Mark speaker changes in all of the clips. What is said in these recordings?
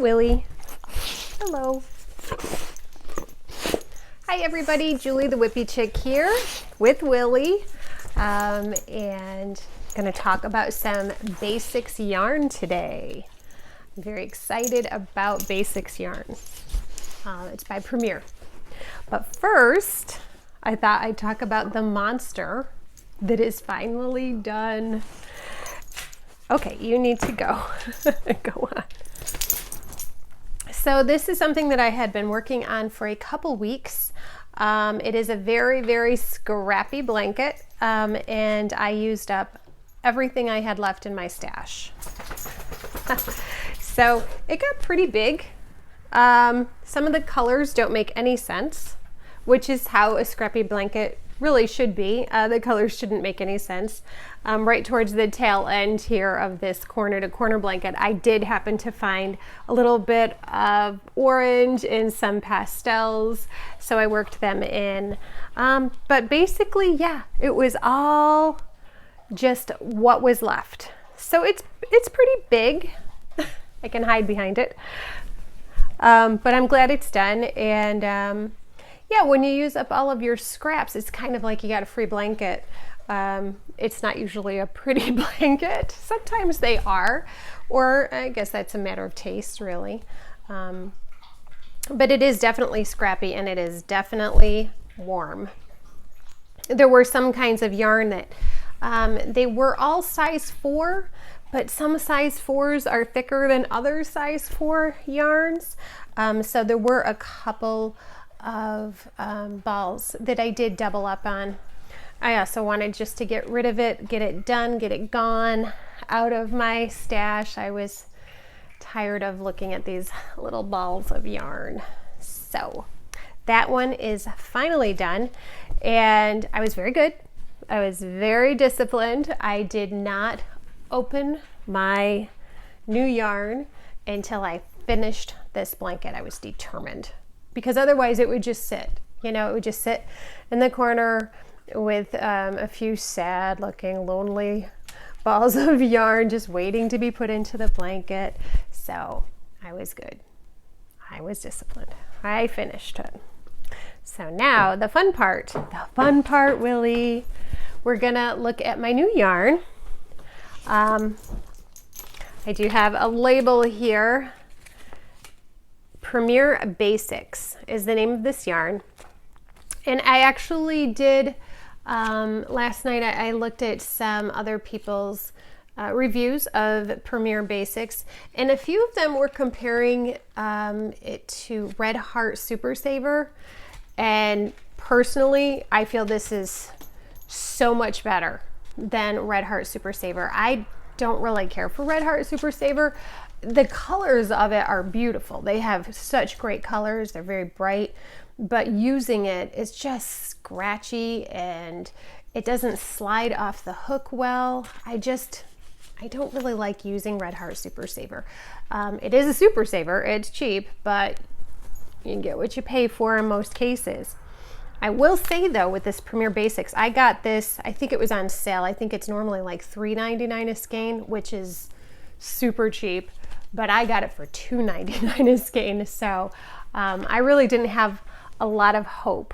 Speaker 1: Willie. Hello. Hi everybody, Julie the Whippy Chick here with Willie, and going to talk about some Basix yarn today. I'm very excited about Basix yarn. It's by Premier. But first, I thought I'd talk about the monster that is finally done. Okay, you need to go. Go on. So this is something that I had been working on for a couple weeks. It is a very, very scrappy blanket, and I used up everything I had left in my stash. So it got pretty big. Some of the colors don't make any sense, which is how a scrappy blanket really should be. The colors shouldn't make any sense. Right towards the tail end here of this corner to corner blanket, I did happen to find a little bit of orange and some pastels, so I worked them in. But basically, yeah, it was all just what was left. So it's pretty big. I can hide behind it. But I'm glad it's done. And yeah, when you use up all of your scraps, it's kind of like you got a free blanket. It's not usually a pretty blanket. Sometimes they are, or I guess that's a matter of taste, really. But it is definitely scrappy, and it is definitely warm. There were some kinds of yarn that they were all size 4, but some size 4s are thicker than other size 4 yarns. So there were a couple of balls that I did double up on. I also wanted just to get rid of it, get it done, get it gone out of my stash. I was tired of looking at these little balls of yarn. So that one is finally done, and I was very good. I was very disciplined. I did not open my new yarn until I finished this blanket. I was determined, because otherwise it would just sit, it would just sit in the corner with a few sad looking lonely balls of yarn just waiting to be put into the blanket. So I was good. I was disciplined. I finished it. So now the fun part, Willie, we're gonna look at my new yarn. I do have a label here. Premier Basix is the name of this yarn. And I actually did, last night I looked at some other people's reviews of Premier Basix, and a few of them were comparing it to Red Heart Super Saver. And personally, I feel this is so much better than Red Heart Super Saver. I don't really care for Red Heart Super Saver. The colors of it are beautiful. They have such great colors. They're very bright, but using it is just scratchy and it doesn't slide off the hook well. I don't really like using Red Heart Super Saver. It is a super saver. It's cheap, but you get what you pay for in most cases. I will say though, with this Premier Basix, I got this, I think it was on sale. I think it's normally like $3.99 a skein, which is super cheap, but I got it for $2.99 a skein. So I really didn't have a lot of hope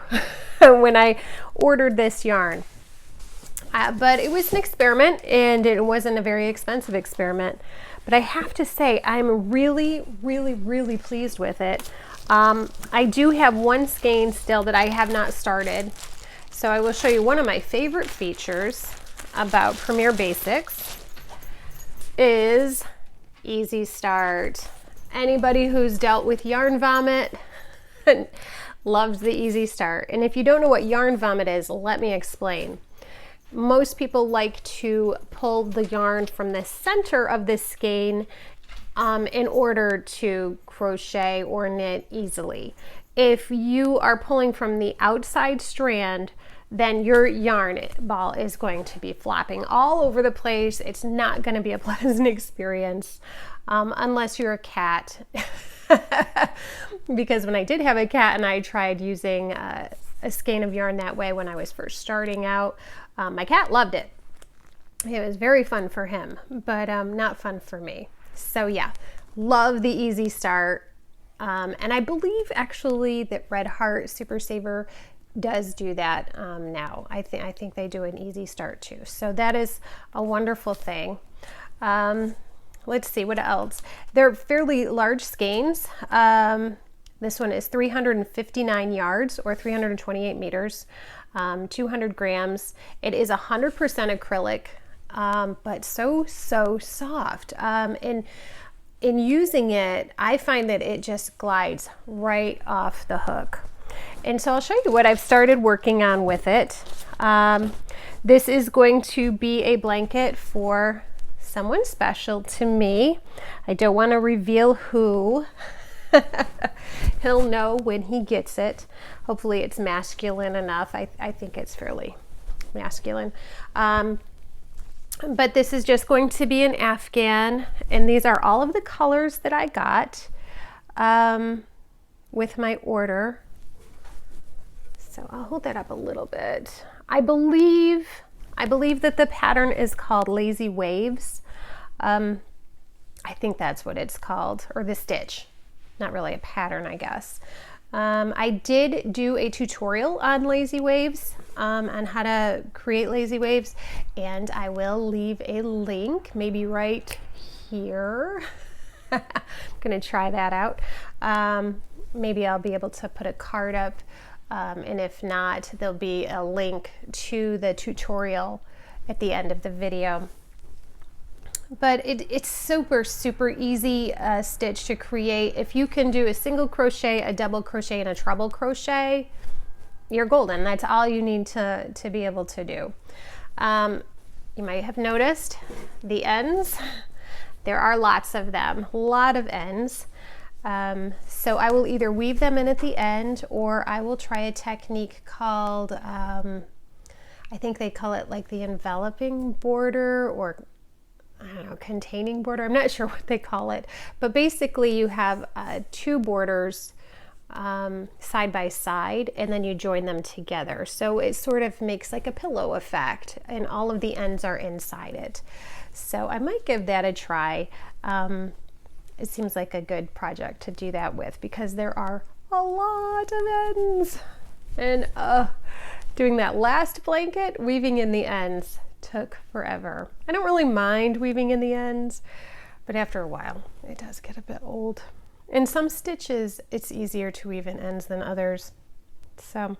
Speaker 1: when I ordered this yarn. But it was an experiment, and it wasn't a very expensive experiment. But I have to say, I'm really, really, really pleased with it. I do have one skein still that I have not started. So I will show you one of my favorite features about Premier Basix is easy start. Anybody who's dealt with yarn vomit loves the easy start. And if you don't know what yarn vomit is, let me explain. Most people like to pull the yarn from the center of the skein in order to crochet or knit easily. If you are pulling from the outside strand, then your yarn ball is going to be flopping all over the place. It's not going to be a pleasant experience unless you're a cat. Because when I did have a cat and I tried using a skein of yarn that way when I was first starting out, my cat loved it. It was very fun for him, but not fun for me. So yeah, Love the easy start. And I believe actually that Red Heart Super Saver does do that now. I think they do an easy start too. So that is a wonderful thing. Let's see what else. They're fairly large skeins. This one is 359 yards or 328 meters, 200 grams. It is 100% acrylic, but so soft. In using it, I find that it just glides right off the hook. And so I'll show you what I've started working on with it. This is going to be a blanket for someone special to me. I don't want to reveal who. He'll know when he gets it. Hopefully it's masculine enough. I think it's fairly masculine. But this is just going to be an Afghan, and these are all of the colors that I got with my order. So I'll hold that up a little bit. I believe that the pattern is called Lazy Waves. I think that's what it's called, or the stitch. Not really a pattern, I guess. I did do a tutorial on Lazy Waves, on how to create Lazy Waves, and I will leave a link, maybe right here. I'm gonna try that out. Maybe I'll be able to put a card up, and if not, there'll be a link to the tutorial at the end of the video. But it's super easy stitch to create. If you can do a single crochet, a double crochet, and a treble crochet, you're golden. That's all you need to be able to do. You might have noticed the ends. There are lots of them, a lot of ends. So I will either weave them in at the end, or I will try a technique called, I think they call it like the enveloping border, or I don't know, containing border. I'm not sure what they call it, but basically you have two borders side by side, and then you join them together. So it sort of makes like a pillow effect, and all of the ends are inside it. So I might give that a try. It seems like a good project to do that with, because there are a lot of ends. And doing that last blanket, weaving in the ends, took forever. I don't really mind weaving in the ends, but after a while it does get a bit old. In some stitches it's easier to weave in ends than others. So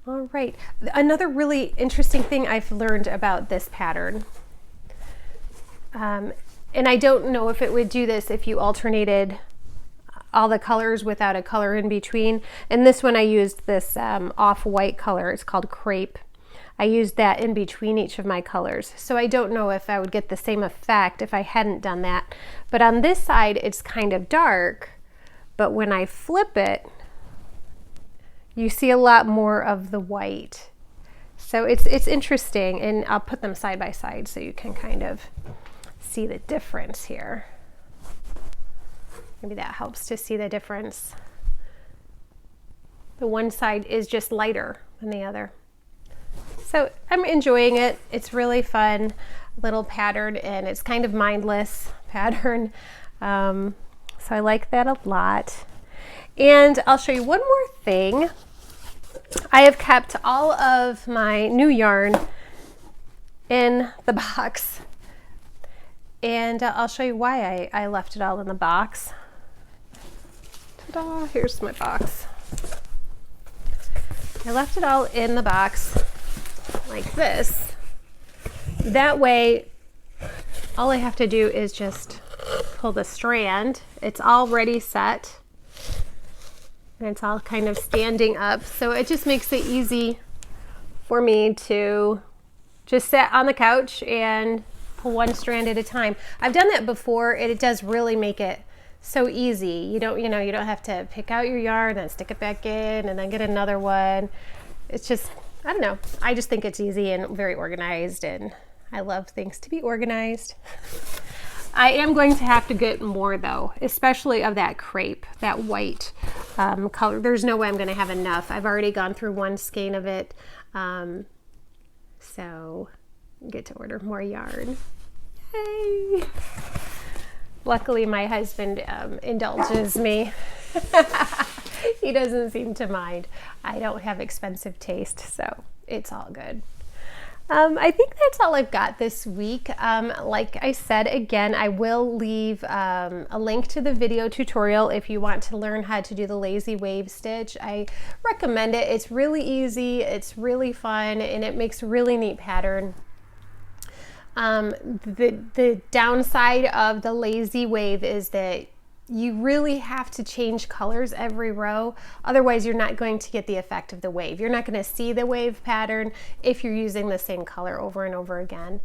Speaker 1: all right, another really interesting thing I've learned about this pattern, and I don't know if it would do this if you alternated all the colors without a color in between. And this one I used this off-white color, it's called Crepe. I used that in between each of my colors. So I don't know if I would get the same effect if I hadn't done that. But on this side, it's kind of dark, but when I flip it, you see a lot more of the white. So it's interesting, and I'll put them side by side so you can kind of see the difference here. Maybe that helps to see the difference. The one side is just lighter than the other. So I'm enjoying it. It's really fun little pattern, and it's kind of mindless pattern. So I like that a lot. And I'll show you one more thing. I have kept all of my new yarn in the box, and I'll show you why I left it all in the box. Ta-da, here's my box. I left it all in the box like this. That way, all I have to do is just pull the strand. It's already set, and it's all kind of standing up. So it just makes it easy for me to just sit on the couch and pull one strand at a time. I've done that before, and it does really make it so easy. You don't have to pick out your yarn and stick it back in and then get another one. It's just, I don't know. I just think it's easy and very organized, and I love things to be organized. I am going to have to get more though, especially of that crepe, that white color. There's no way I'm going to have enough. I've already gone through one skein of it. So get to order more yarn. Yay! Luckily, my husband indulges me. He doesn't seem to mind. I don't have expensive taste, so it's all good. I think that's all I've got this week. Like I said, again, I will leave a link to the video tutorial if you want to learn how to do the lazy wave stitch. I recommend it. It's really easy, it's really fun, and it makes a really neat pattern. The downside of the lazy wave is that you really have to change colors every row. Otherwise, you're not going to get the effect of the wave. You're not going to see the wave pattern if you're using the same color over and over again.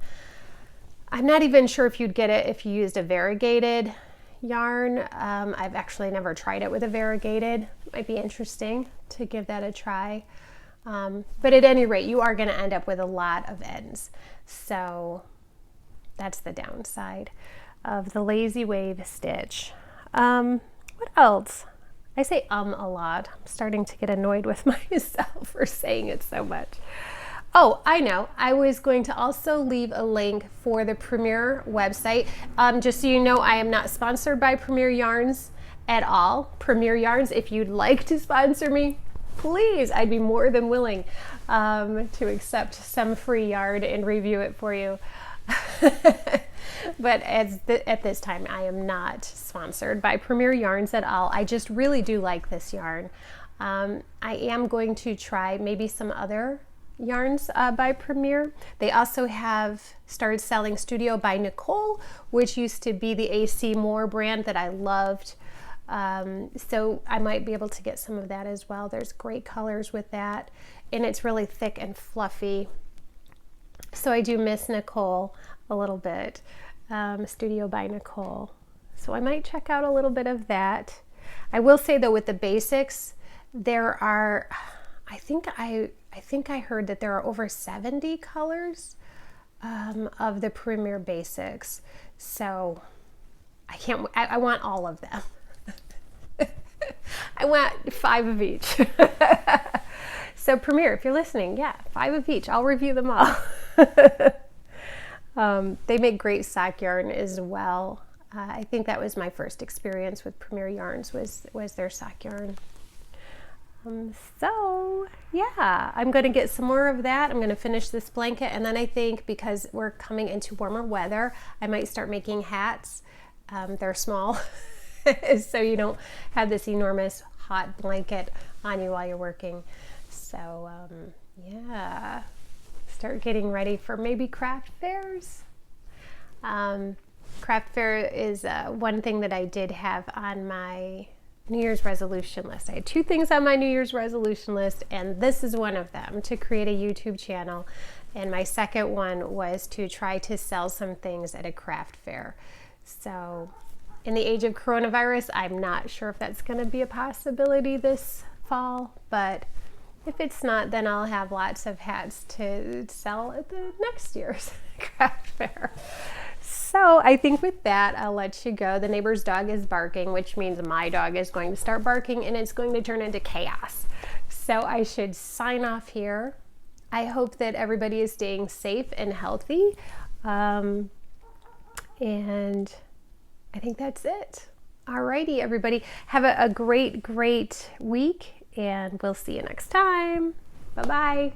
Speaker 1: I'm not even sure if you'd get it if you used a variegated yarn. I've actually never tried it with a variegated. It might be interesting to give that a try. But at any rate, you are going to end up with a lot of ends. So that's the downside of the lazy wave stitch. What else? I say a lot. I'm starting to get annoyed with myself for saying it so much. Oh, I know. I was going to also leave a link for the Premier website. Just so you know, I am not sponsored by Premier Yarns at all. Premier Yarns, if you'd like to sponsor me, please, I'd be more than willing to accept some free yarn and review it for you. But at this time, I am not sponsored by Premier Yarns at all. I just really do like this yarn. I am going to try maybe some other yarns by Premier. They also have started selling Studio by Nicole, which used to be the AC Moore brand that I loved. So I might be able to get some of that as well. There's great colors with that, and it's really thick and fluffy. So I do miss Nicole a little bit. Studio by Nicole. So I might check out a little bit of that. I will say though, with the Basix, there are, I think I heard that there are over 70 colors of the Premier Basix. So I want all of them. I want 5 of each. So Premier, if you're listening, yeah, 5 of each. I'll review them all. They make great sock yarn as well. I think that was my first experience with Premier Yarns was their sock yarn. So yeah, I'm going to get some more of that. I'm going to finish this blanket, and then I think because we're coming into warmer weather, I might start making hats. They're small, so you don't have this enormous hot blanket on you while you're working. So yeah. Start getting ready for maybe craft fairs. Craft fair is one thing that I did have on my New Year's resolution list. I had 2 things on my New Year's resolution list, and this is one of them, to create a YouTube channel. And my second one was to try to sell some things at a craft fair. So in the age of coronavirus, I'm not sure if that's going to be a possibility this fall, but if it's not, then I'll have lots of hats to sell at the next year's craft fair. So I think with that, I'll let you go. The neighbor's dog is barking, which means my dog is going to start barking, and it's going to turn into chaos. So I should sign off here. I hope that everybody is staying safe and healthy. And I think that's it. Alrighty, everybody. Have a great, great week. And we'll see you next time. Bye-bye.